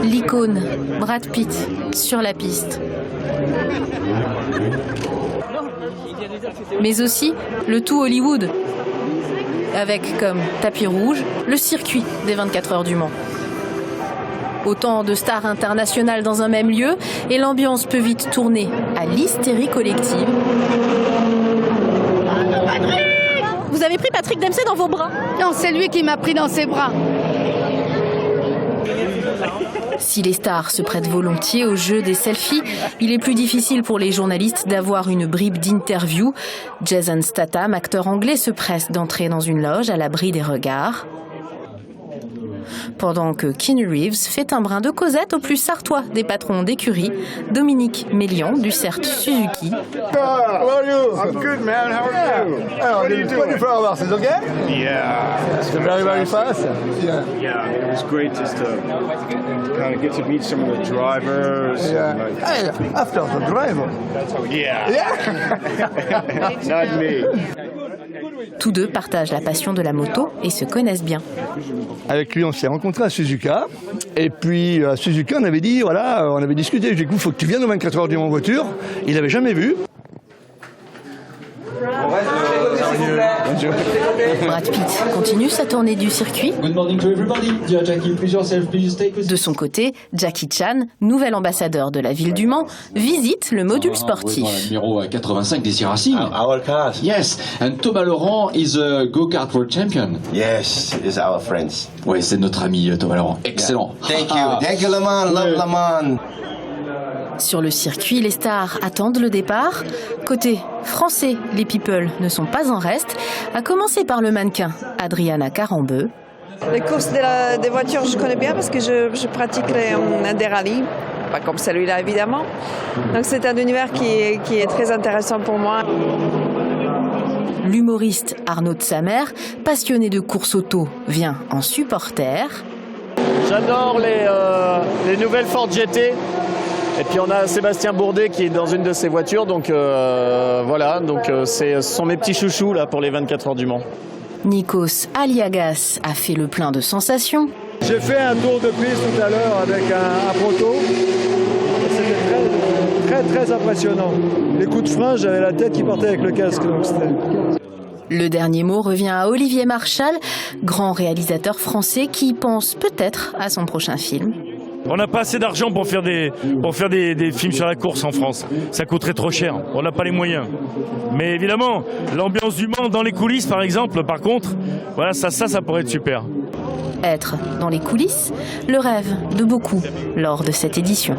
l'icône, Brad Pitt, sur la piste. Mais aussi le tout Hollywood, avec comme tapis rouge le circuit des 24 heures du Mans. Autant de stars internationales dans un même lieu, et l'ambiance peut vite tourner à l'hystérie collective. Vous avez pris Patrick Dempsey dans vos bras? Non, c'est lui qui m'a pris dans ses bras. Si les stars se prêtent volontiers au jeu des selfies, il est plus difficile pour les journalistes d'avoir une bribe d'interview. Jason Statham, acteur anglais, se presse d'entrer dans une loge à l'abri des regards. Pendant que Keanu Reeves fait un brin de causette au plus sartois des patrons d'écurie, Dominique Mélian du CERT Suzuki. How are you? I'm good, man. How are you? What are you doing? 24 hours, is okay? Yeah. It's very, very fast. Yeah, it was great just to kind of get to meet some of the drivers. Yeah. Hey, after the driver. Yeah. Not me. Tous deux partagent la passion de la moto et se connaissent bien. Avec lui, on s'est rencontrés à Suzuka. Et puis à Suzuka, on avait dit, voilà, on avait discuté. J'ai dit, il faut que tu viennes aux 24 heures du Mans en voiture. Il n'avait jamais vu. Brad Pitt continue sa tournée du circuit. De son côté, Jackie Chan, nouvel ambassadeur de la ville du Mans, visite le module sportif. Numéro 85 des Racing. Our car. Yes, and Thomas Laurent is a go-kart world champion. Yes, it's our friends. Oui, c'est notre ami Thomas Laurent. Excellent. Thank you, Le Mans. Love Le Mans. Sur le circuit, les stars attendent le départ. Côté français, les people ne sont pas en reste, à commencer par le mannequin Adriana Carambeu. Les courses des voitures, je connais bien parce que je pratique des rallyes, pas comme celui-là évidemment. Donc c'est un univers qui est très intéressant pour moi. L'humoriste Arnaud de Samer, passionné de course auto, vient en supporter. J'adore les nouvelles Ford GT. Et puis on a Sébastien Bourdet qui est dans une de ces voitures, donc voilà, donc ce sont mes petits chouchous là pour les 24 heures du Mans. Nikos Aliagas a fait le plein de sensations. J'ai fait un tour de piste tout à l'heure avec un proto. C'était très impressionnant. Les coups de frein, j'avais la tête qui partait avec le casque. Donc le dernier mot revient à Olivier Marchal, grand réalisateur français qui pense peut-être à son prochain film. On n'a pas assez d'argent pour faire des films sur la course en France. Ça coûterait trop cher. On n'a pas les moyens. Mais évidemment, l'ambiance du Mans dans les coulisses, par exemple, par contre, voilà, ça pourrait être super. Être dans les coulisses, le rêve de beaucoup lors de cette édition.